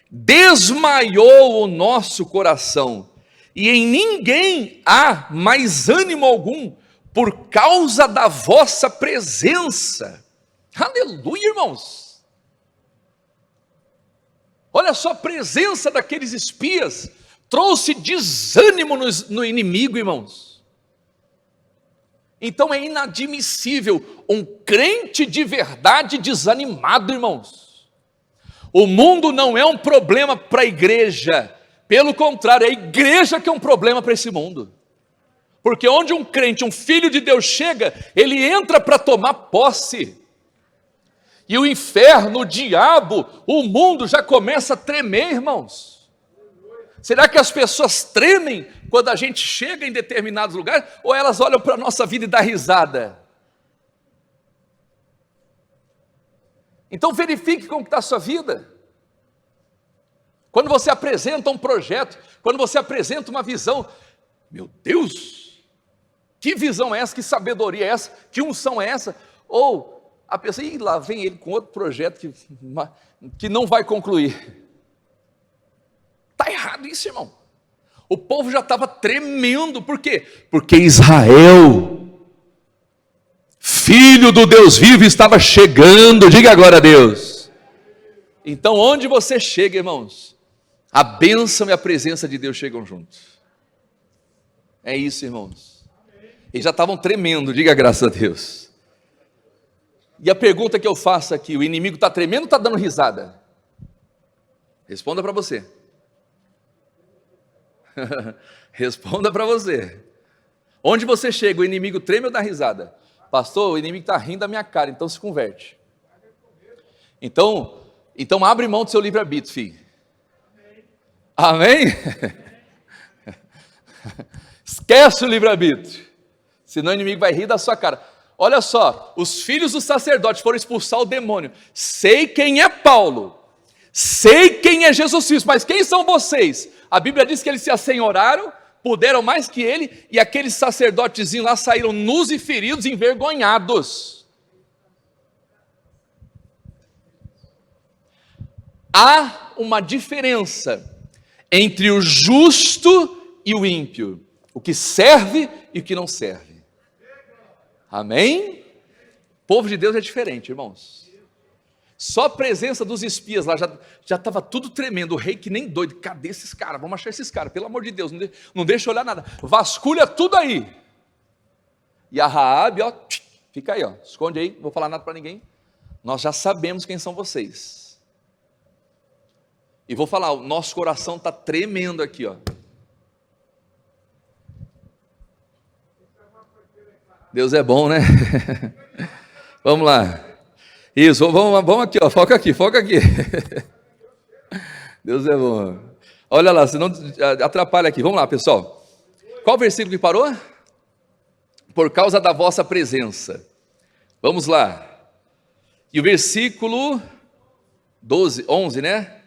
desmaiou o nosso coração, e em ninguém há mais ânimo algum, por causa da vossa presença. Aleluia, irmãos. Olha só, a presença daqueles espias trouxe desânimo no inimigo, irmãos. Então é inadmissível um crente de verdade desanimado, irmãos. O mundo não é um problema para a igreja, pelo contrário, é a igreja que é um problema para esse mundo. Porque onde um crente, um filho de Deus chega, ele entra para tomar posse. E o inferno, o diabo, o mundo já começa a tremer, irmãos. Será que as pessoas tremem quando a gente chega em determinados lugares? Ou elas olham para a nossa vida e dão risada? Então verifique como está a sua vida. Quando você apresenta um projeto, quando você apresenta uma visão, meu Deus, que visão é essa, que sabedoria é essa, que unção é essa? Ou a pessoa, e lá vem ele com outro projeto que não vai concluir. Está errado isso, irmão. O povo já estava tremendo, por quê? Porque Israel, filho do Deus vivo, estava chegando. Diga agora a Deus. Então onde você chega, irmãos, a bênção e a presença de Deus chegam juntos. É isso, irmãos. Eles já estavam tremendo, diga graças a Deus. E a pergunta que eu faço aqui: o inimigo está tremendo ou está dando risada? Responda para você. Responda para você. Onde você chega, o inimigo treme ou dá risada? Pastor, o inimigo está rindo da minha cara, então se converte. Então abre mão do seu livre-arbítrio, filho. Amém? Esquece o livre-arbítrio, senão o inimigo vai rir da sua cara. Olha só, os filhos dos sacerdotes foram expulsar o demônio. Sei quem é Paulo, sei quem é Jesus Cristo, mas quem são vocês? A Bíblia diz que eles se assenhoraram, puderam mais que ele, e aqueles sacerdotezinhos lá saíram nus e feridos, envergonhados. Há uma diferença entre o justo e o ímpio, o que serve e o que não serve. Amém? O povo de Deus é diferente, irmãos. Só a presença dos espias lá já estava tudo tremendo. O rei que nem doido. Cadê esses caras? Vamos achar esses caras, pelo amor de Deus, não deixa olhar nada. Vasculha tudo aí. E a Raabe, ó, fica aí, ó, esconde aí, não vou falar nada para ninguém. Nós já sabemos quem são vocês. E vou falar, o nosso coração está tremendo aqui, ó. Deus é bom, né? Vamos lá. Isso, vamos aqui, ó, foca aqui. Deus é bom. Olha lá, senão atrapalha aqui. Vamos lá, pessoal. Qual versículo que parou? Por causa da vossa presença. Vamos lá. E o versículo 11, né?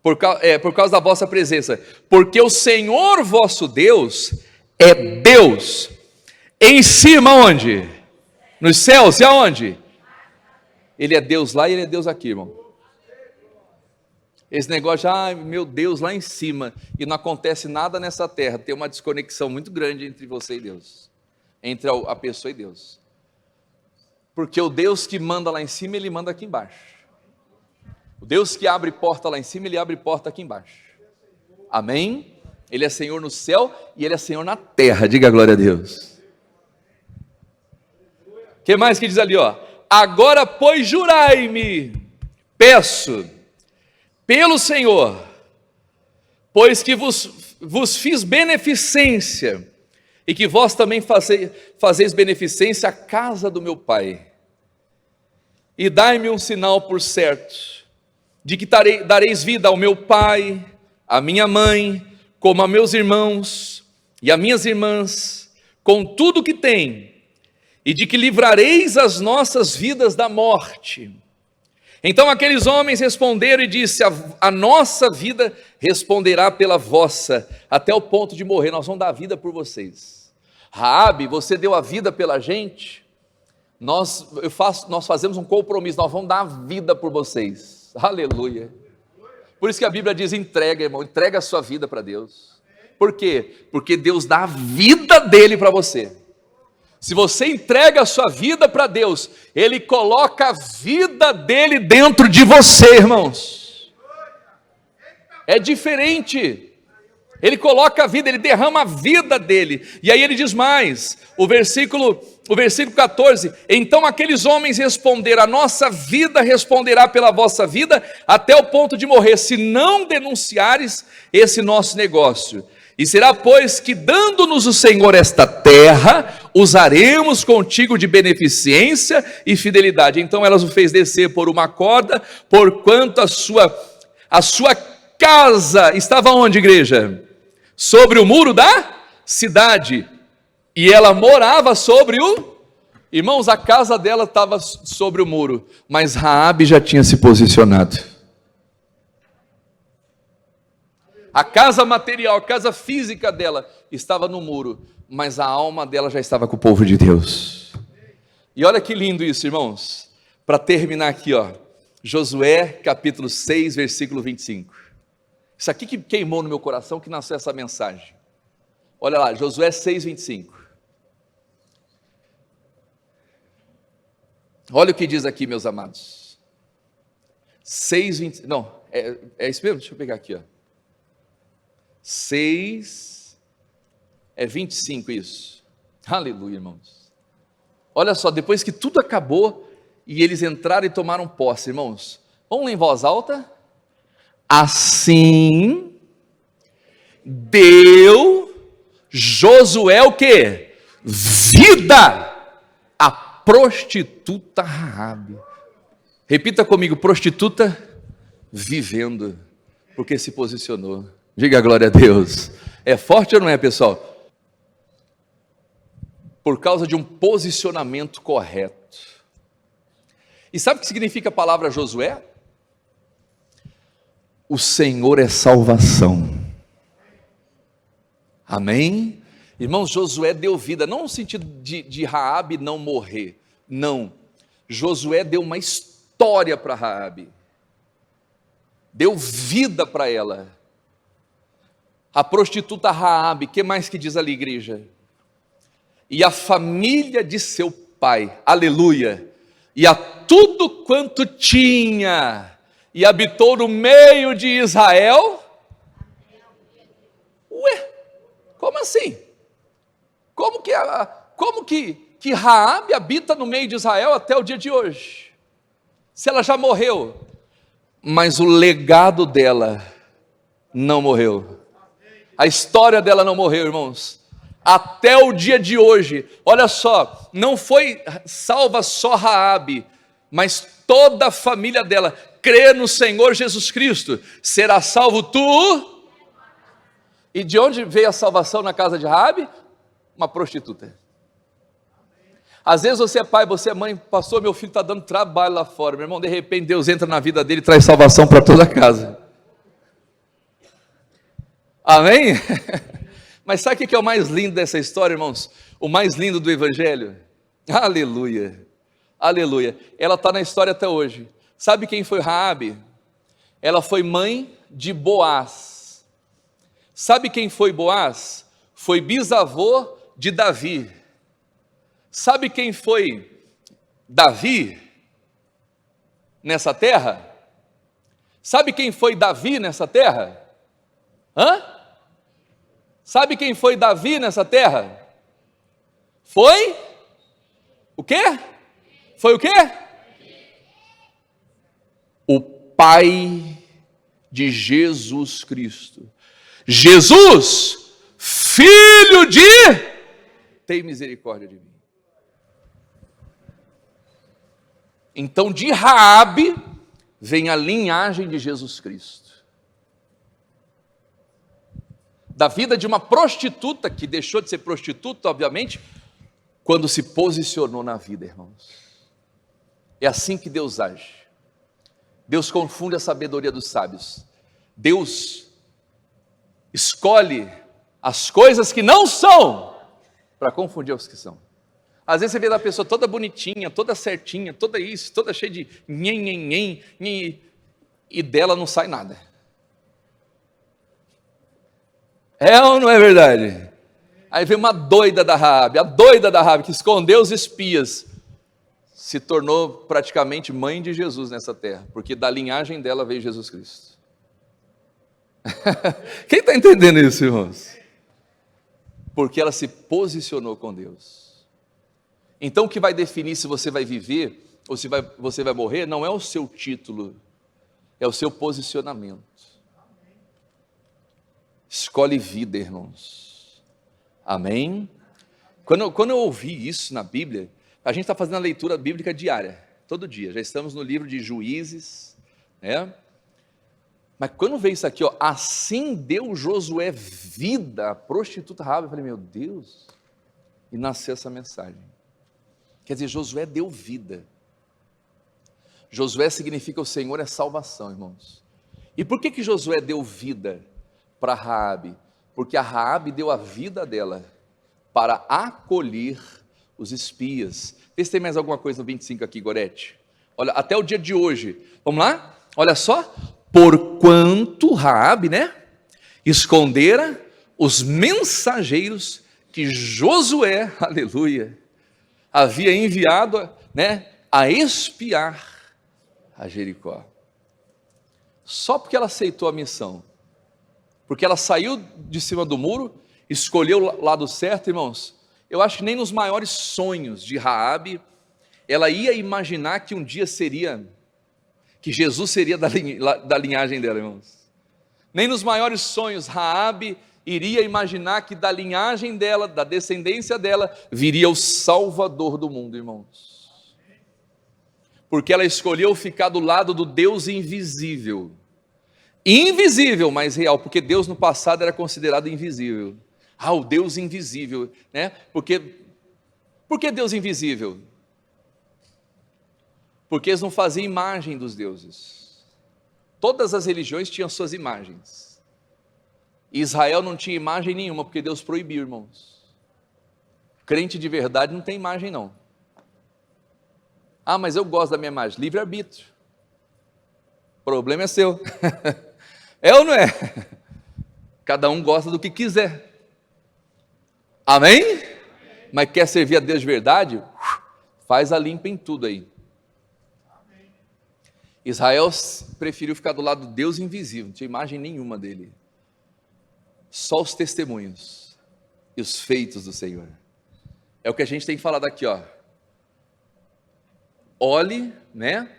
Por causa da vossa presença. Porque o Senhor vosso Deus é Deus. Em cima onde? Nos céus, e aonde? Ele é Deus lá e ele é Deus aqui, irmão. Esse negócio de, ai meu Deus, lá em cima, e não acontece nada nessa terra, tem uma desconexão muito grande entre você e Deus, entre a pessoa e Deus, porque o Deus que manda lá em cima, ele manda aqui embaixo. O Deus que abre porta lá em cima, ele abre porta aqui embaixo. Amém? Ele é Senhor no céu e ele é Senhor na terra, diga glória a Deus. O que mais que diz ali, ó? Agora, pois, jurai-me, peço, pelo Senhor, pois que vos fiz beneficência, e que vós também fazeis beneficência à casa do meu Pai, e dai-me um sinal por certo, de que dareis vida ao meu pai, à minha mãe, como a meus irmãos e a minhas irmãs, com tudo que tem, e de que livrareis as nossas vidas da morte. Então aqueles homens responderam e disse, a nossa vida responderá pela vossa, até o ponto de morrer, nós vamos dar a vida por vocês. Raabe, você deu a vida pela gente, nós fazemos um compromisso, nós vamos dar a vida por vocês, aleluia. Por isso que a Bíblia diz, entrega, irmão, entrega a sua vida para Deus. Por quê? Porque Deus dá a vida dele para você. Se você entrega a sua vida para Deus, Ele coloca a vida dele dentro de você, irmãos. É diferente. Ele coloca a vida, Ele derrama a vida dele. E aí ele diz mais, o versículo 14, então aqueles homens responderam, a nossa vida responderá pela vossa vida, até o ponto de morrer, se não denunciares esse nosso negócio. E será, pois, que dando-nos o Senhor esta terra, usaremos contigo de beneficência e fidelidade. Então elas o fez descer por uma corda, porquanto a sua casa estava onde, igreja? Sobre o muro da cidade, e ela morava sobre o... Irmãos, a casa dela estava sobre o muro, mas Raabe já tinha se posicionado. A casa material, a casa física dela estava no muro, mas a alma dela já estava com o povo de Deus. E olha que lindo isso, irmãos. Para terminar aqui, ó, Josué capítulo 6, versículo 25. Isso aqui que queimou no meu coração, que nasceu essa mensagem. Olha lá, Josué 6, 25. Olha o que diz aqui, meus amados. 6, 20, não, é isso mesmo? Deixa eu pegar aqui, ó. 6, 25 isso. Aleluia, irmãos. Olha só, depois que tudo acabou e eles entraram e tomaram posse, irmãos, vamos ler em voz alta. Assim deu Josué o quê? Vida à prostituta Raabe. Repita comigo, prostituta vivendo, porque se posicionou. Diga glória a Deus. É forte ou não é, pessoal? por causa de um posicionamento correto. E sabe o que significa a palavra Josué? O Senhor é salvação. Amém? Irmãos, Josué deu vida, não no sentido de Raabe não morrer, não. Josué deu uma história para Raabe, deu vida para ela. A prostituta Raabe, que mais que diz ali, igreja? E a família de seu pai, aleluia, e a tudo quanto tinha, e habitou no meio de Israel. Ué, como assim? Como que Raabe habita no meio de Israel até o dia de hoje? Se ela já morreu, mas o legado dela não morreu. A história dela não morreu, irmãos. Até o dia de hoje, olha só, não foi salva só Raabe, mas toda a família dela crê no Senhor Jesus Cristo, será salvo tu. E de onde veio a salvação na casa de Raabe? Uma prostituta. Às vezes você é pai, você é mãe, pastor, meu filho está dando trabalho lá fora, meu irmão, de repente Deus entra na vida dele e traz salvação para toda a casa. Amém? Mas sabe o que é o mais lindo dessa história, irmãos? O mais lindo do Evangelho? Aleluia, aleluia. Ela está na história até hoje. Sabe quem foi Raabe? Ela foi mãe de Boaz. Sabe quem foi Boaz? Foi bisavô de Davi. Sabe quem foi Davi nessa terra? Sabe quem foi Davi nessa terra? Sabe quem foi Davi nessa terra? Foi? O quê? Foi o quê? O pai de Jesus Cristo. Jesus, filho de... Tem misericórdia de mim. Então de Raabe vem a linhagem de Jesus Cristo. Da vida de uma prostituta, que deixou de ser prostituta, obviamente, quando se posicionou na vida, irmãos. É assim que Deus age. Deus confunde a sabedoria dos sábios. Deus escolhe as coisas que não são, para confundir os que são. Às vezes você vê a pessoa toda bonitinha, toda certinha, toda isso, toda cheia de nhen, e dela não sai nada. É ou não é verdade? Aí vem uma doida da Raabe, a doida da Raabe que escondeu os espias, se tornou praticamente mãe de Jesus nessa terra, porque da linhagem dela veio Jesus Cristo. Quem está entendendo isso, irmãos? Porque ela se posicionou com Deus. Então o que vai definir se você vai viver ou se você vai morrer não é o seu título, é o seu posicionamento. Escolhe vida, irmãos. Amém? Quando eu ouvi isso na Bíblia, a gente está fazendo a leitura bíblica diária, todo dia. Já estamos no livro de Juízes, né? Mas quando veio isso aqui, ó, assim deu Josué vida à prostituta Raabe, eu falei, meu Deus, e nasceu essa mensagem. Quer dizer, Josué deu vida. Josué significa o Senhor é salvação, irmãos. E por que Josué deu vida para Raabe? Porque a Raabe deu a vida dela para acolher os espias. Vê se tem mais alguma coisa no 25 aqui, Gorete. Olha, até o dia de hoje. Vamos lá? Olha só. Porquanto Raabe, né, escondera os mensageiros que Josué, aleluia, havia enviado, né, a espiar a Jericó. Só porque ela aceitou a missão, porque ela saiu de cima do muro, escolheu o lado certo, irmãos. Eu acho que nem nos maiores sonhos de Raabe ela ia imaginar que um dia que Jesus seria da linhagem dela, irmãos. Nem nos maiores sonhos Raabe iria imaginar que da linhagem dela, da descendência dela, viria o Salvador do mundo, irmãos. Porque ela escolheu ficar do lado do Deus invisível. Invisível, mas real, porque Deus no passado era considerado invisível. O Deus invisível, né? Porque Por que Deus invisível? Porque eles não faziam imagem dos deuses. Todas as religiões tinham suas imagens. Israel não tinha imagem nenhuma, porque Deus proibiu, irmãos. Crente de verdade não tem imagem, não. Ah, mas eu gosto da minha imagem. Livre-arbítrio. O problema é seu. É ou não é? Cada um gosta do que quiser. Amém? Mas quer servir a Deus de verdade? Faz a limpa em tudo aí. Israel preferiu ficar do lado do Deus invisível, não tinha imagem nenhuma dele. Só os testemunhos e os feitos do Senhor. É o que a gente tem falado aqui, ó. Olhe, né?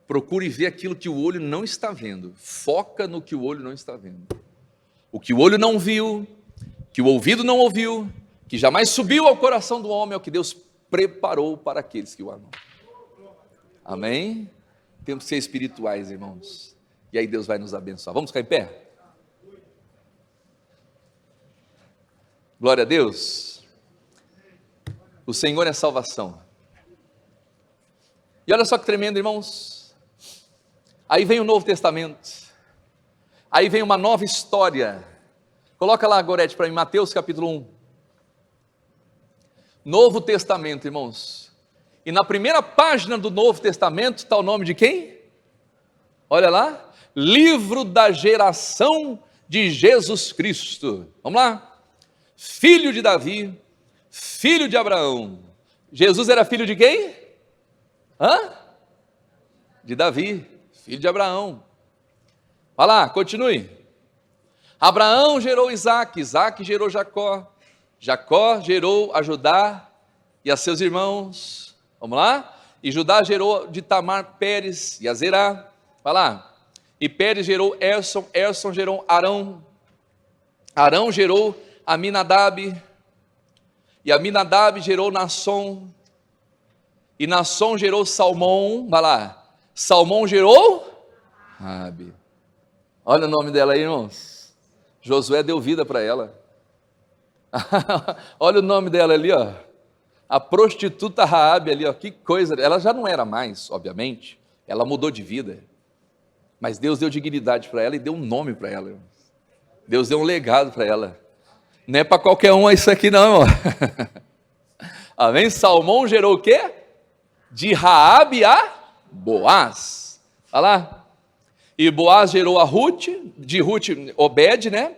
Procure ver aquilo que o olho não está vendo. Foca no que o olho não está vendo. O que o olho não viu, que o ouvido não ouviu, que jamais subiu ao coração do homem, é o que Deus preparou para aqueles que o amam. Amém? Temos que ser espirituais, irmãos. E aí Deus vai nos abençoar. Vamos ficar em pé? Glória a Deus. O Senhor é salvação. E olha só que tremendo, irmãos. Aí vem o Novo Testamento. Aí vem uma nova história. Coloca lá, Gorete, para mim, Mateus capítulo 1. Novo Testamento, irmãos. E na primeira página do Novo Testamento está o nome de quem? Olha lá. Livro da geração de Jesus Cristo. Vamos lá. Filho de Davi, filho de Abraão. Jesus era filho de quem? De Davi, filho de Abraão. Vai lá, continue. Abraão gerou Isaac, Isaac gerou Jacó, Jacó gerou a Judá e a seus irmãos. Vamos lá? E Judá gerou de Tamar Pérez e a Zerá. Vai lá. E Pérez gerou Erson, Erson gerou Arão, Arão gerou Aminadab, e Aminadab gerou Nasson, e Nasson gerou Salmão. Vai lá. Salmão gerou Raabe. Olha o nome dela aí, irmãos. Josué deu vida para ela. Olha o nome dela ali, ó. A prostituta Raabe ali, ó. Que coisa. Ela já não era mais, obviamente. Ela mudou de vida. Mas Deus deu dignidade para ela e deu um nome para ela, irmãos. Deus deu um legado para ela. Não é para qualquer um isso aqui não, irmão. Amém? Salmão gerou o quê? De Raabe a Boaz. Olha lá. E Boaz gerou a Ruth, de Ruth, Obed, né?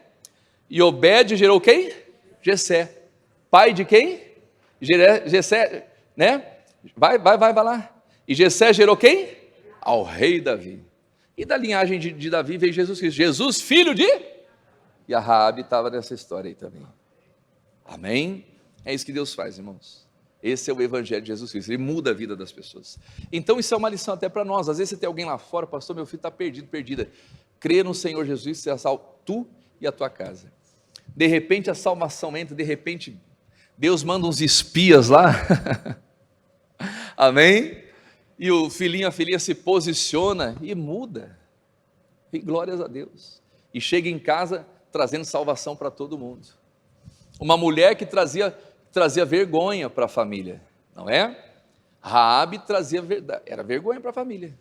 E Obed gerou quem? Jessé. Pai de quem? Jessé, né? Vai lá. E Jessé gerou quem? Ao rei Davi. E da linhagem de Davi veio Jesus Cristo. Jesus, filho de... E a Raabe estava nessa história aí também. Amém? É isso que Deus faz, irmãos. Esse é o Evangelho de Jesus Cristo, ele muda a vida das pessoas. Então isso é uma lição até para nós. Às vezes você tem alguém lá fora, pastor, meu filho está perdido, perdida. Crê no Senhor Jesus, você é salvo, tu e a tua casa. De repente a salvação entra, de repente Deus manda uns espias lá. Amém? E o filhinho, a filhinha se posiciona e muda. E glórias a Deus. E chega em casa trazendo salvação para todo mundo. Uma mulher que trazia vergonha para a família, não é? Raabe trazia verdade, era vergonha para a família.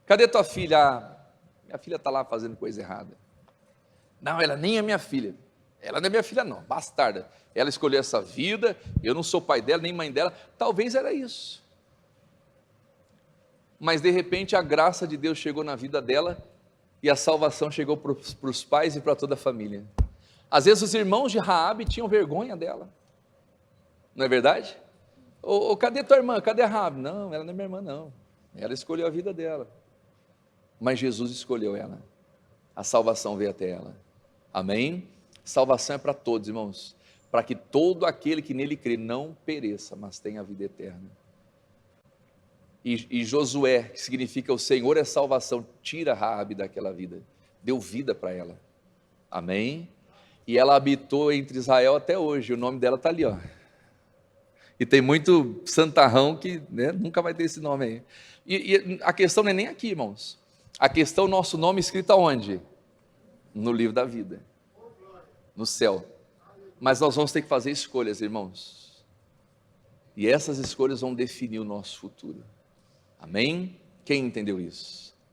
Cadê tua filha? Ah, minha filha está lá fazendo coisa errada. Não, ela nem é minha filha. Ela não é minha filha não, bastarda. Ela escolheu essa vida, eu não sou pai dela, nem mãe dela. Talvez era isso. Mas de repente a graça de Deus chegou na vida dela e a salvação chegou para os pais e para toda a família. Às vezes os irmãos de Raabe tinham vergonha dela. Não é verdade? Cadê tua irmã? Cadê a Raabe? Não, ela não é minha irmã não. Ela escolheu a vida dela. Mas Jesus escolheu ela. A salvação veio até ela. Amém? Salvação é para todos, irmãos. Para que todo aquele que nele crê não pereça, mas tenha a vida eterna. E Josué, que significa o Senhor é salvação, tira Raabe daquela vida. Deu vida para ela. Amém? E ela habitou entre Israel até hoje, o nome dela está ali, ó. E tem muito santarrão que, né, nunca vai ter esse nome aí. E a questão não é nem aqui, irmãos. A questão, nosso nome escrito aonde? No livro da vida. No céu. Mas nós vamos ter que fazer escolhas, irmãos. E essas escolhas vão definir o nosso futuro. Amém? Quem entendeu isso?